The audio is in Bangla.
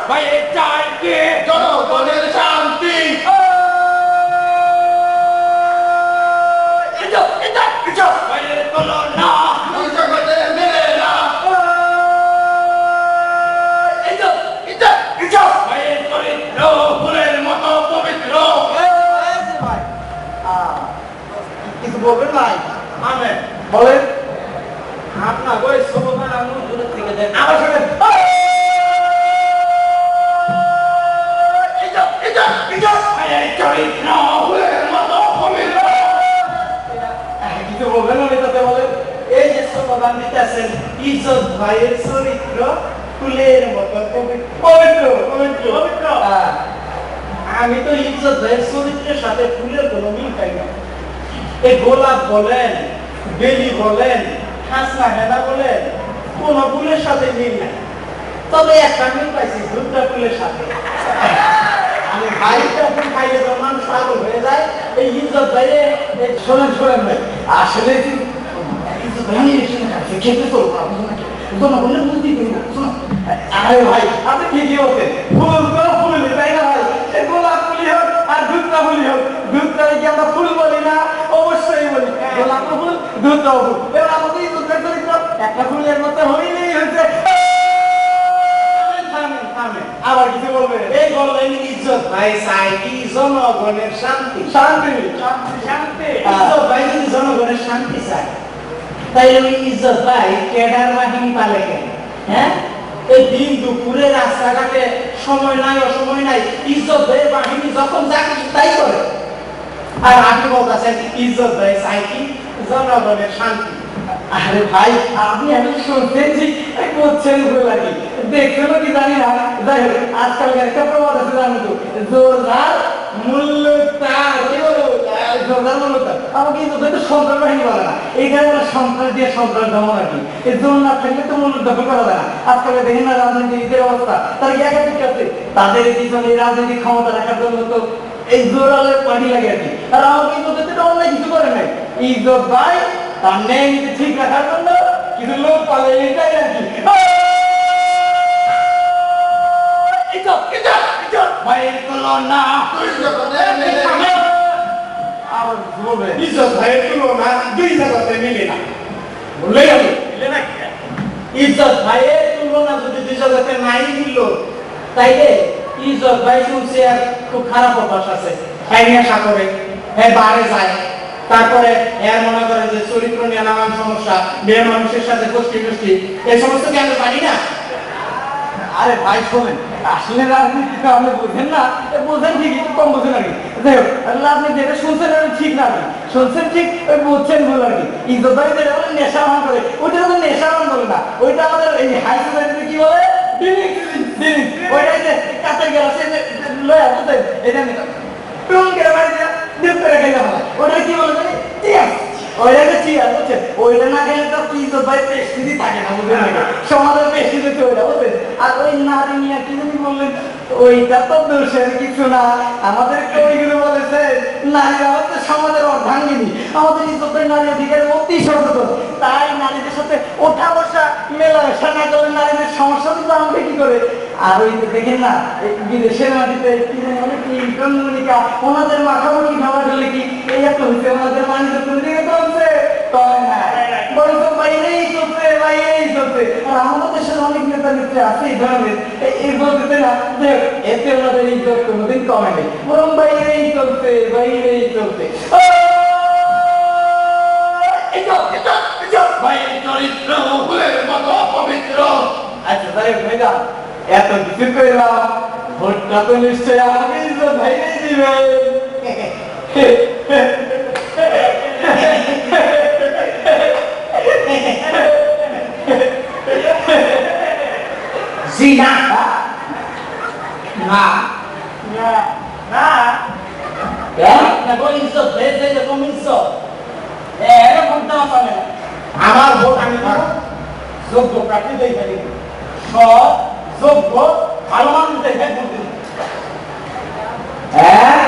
ভাই চাই কি জনগণের শান্তি ভাইয়ের তুলনা জগতে মেলে না ভাইয়ের চরিত্র ফুলের মতো পবিত্র কিছু বলবেন ভাই আমেন বলেন আপনার ওই সবুজের আঙুল দূরের থেকে দেন আমার সঙ্গে ভাইয়ের চরিত্র ফুলের মতো পবিত্র কিছু বলবেন আমি তাতে বলেন এই যে স্লোগান দিতেছেন ইজ্জত ভাইয়ের চরিত্র ফুলের মতো পবিত্র পবিত্র পবিত্র আমি তো ইজ্জত ভাইয়ের চরিত্রের সাথে ফুলের কোনো মিল পাই না এই গোলাপ বলেন বেলি বলেন হাসনা হেনা বলেন কোন ফুলের সাথে মিল নাই তবে একটা মিল পাইছি দুটা ফুলের সাথে আমি ভাইটা ফুল খাইলে তো মানুষ পাগল হয়ে যায় এই ইজ্জত ভাইয়ে শোনেন শোনেন ভাই আসলে খেতে তো তোমার বললে বুঝতেই পারি না আরে ভাই আপনি ঠিকই বলছেন ফুল তো ফুল তাই না ভাই সে গোলাপ ফুলই হোক আর দুধটা ফুলই হোক দুধটা কি আমরা ফুল বলি না অবশ্যই বলি গোলাপ ফুল দুধটাও ফুল এবার আমাদের এই দুধের চরিত্র একটা ফুলের মতো হইলেই হয়েছে আবার কিছু বলবে এই বললেন ইজ্জত ভাই চাই কি জনগণের শান্তি শান্তি শান্তি ইজ্জত ভাই যদি জনগণের শান্তি চায় তাইলে ওই ইজ্জত ভাই কেডার বাহিনী পালে কেন হ্যাঁ এই দিন দুপুরে রাস্তাঘাটে সময় নাই অসময় নাই ইজ্জত ভাইয়ের বাহিনী যখন যা কিছু তাই করে আর আপনি বলতেছেন ইজ্জত ভাই চাই কি জনগণের শান্তি আরে ভাই আপনি আমি শুনছেন যে করছেন লাগে দেখছেন কি জানি না যাই হোক আজকালকার একটা প্রবাদ আছে জানি তো জোরদার মূল্য তার কি বলো জোরদার মূল্য তার আমাকে কিন্তু তো সন্ত্রাস বাহিনী বলে না এইখানে ওরা সন্ত্রাস দিয়ে সন্ত্রাস দমন আর কি এই জোর না থাকলে তো মূল্য দখল করা যায় না আজকাল দেখেন না রাজনীতিবিদদের অবস্থা তারা কি একাধিক আছে তাদের পিছনে রাজনৈতিক ক্ষমতা রাখার জন্য তো এই জোরালের পানি লাগে আর কি আর আমাকে কিন্তু অন্যায় কিছু করে নাই ইজ্জত ভাই তার নেই ঠিক রাখার জন্য কিছু লোক পালে এটাই আর কি ভাইয়ের তুলনা আবার বলবে ইজ্জত ভাইয়ের তুলনা দুই জায়গাতে মিলে না বললেই হবে মিলে না ইজ্জত ভাইয়ের তুলনা যদি দুই জায়গাতে নাই মিলল তাইলে ইজ্জত ভাই শুনছে আর খুব খারাপ অভ্যাস আছে হ্যাঁ নেশা করে হ্যাঁ বারে যায় তারপরে এর মনে করে যে চরিত্র নিয়ে নানান সমস্যা মেয়ে মানুষের সাথে গোষ্ঠী গোষ্ঠী এই সমস্ত কি আমরা জানি না আরে ভাই শোনেন আসলে রাজনীতি তো আপনি বোঝেন না বোঝেন ঠিকই তো কম বোঝেন আর কি যাই হোক রাজনীতি এটা শুনছেন আর ঠিক না আর শুনছেন ঠিক ওই বুঝছেন ভুল আর কি ইজ্জত ভাই যেটা বলে নেশা মান করে ওইটা তো নেশা মান বলে না ওইটা আমাদের এই হাই সোসাইটিতে কি বলে ওইটাই যে কাছে গেছে লয়া বুঝছেন এটা নিয়ে টুন করে মারি দিয়া দিন করে গেলে হয় ওটা কি বলে জানি চিয়ার ওইটাকে চিয়ার বুঝছেন ওইটা না গেলে তো কি তো ভাই পেস্টিদি থাকে না বুঝলেন না সমাজের পেস্টিদি তো ওইটা বুঝছেন আর ওই নারী নিয়ে কি জানি বললেন ওইটা তো দোষের কিছু না আমাদেরকে ওইগুলো বলেছে নারীরা হচ্ছে সমাজের অর্ধাঙ্গিনী আমাদের ইজ্জতের নারী অধিকারের অতি সচেতন তাই নারীদের সাথে ওঠা বসা মেলামেশা না করলে নারীদের সমস্যা তো আমাকে কি করে আর ওই দেখেন না বিদেশের মাটিতে কি মানে কি কমিউনিকা ওনাদের মাখামাখি খাবার হলে কি এই একটা হচ্ছে ওনাদের বাণিজ্য কোন দিকে চলছে তবে না বরং বাইরেই চলছে বাইরেই চলছে আর আমাদের দেশের অনেক নেতা নেত্রী আছে এই ধরনের এই বলতে না যে এতে ওনাদের ইজ্জত কোনোদিন কমে নেই বরং বাইরেই চলছে বাইরেই চলছে ভাইয়ের চরিত্র ফুলের মতো পবিত্র আচ্ছা তাই ভাইরা এত কিছু করলাম ভোটটা তো নিশ্চয়ই আমাকে ইজ্জত ভাইরাই দিবে জি না না না না না কোন ইজ্জত দেয় এরকম ইজ্জত এরকম তো আসলে আমার ভোট আমি দেব যোগ্য প্রার্থী দেখে দিব সব যোগ্য ভালো মানুষ দেখে ভোট দিব হ্যাঁ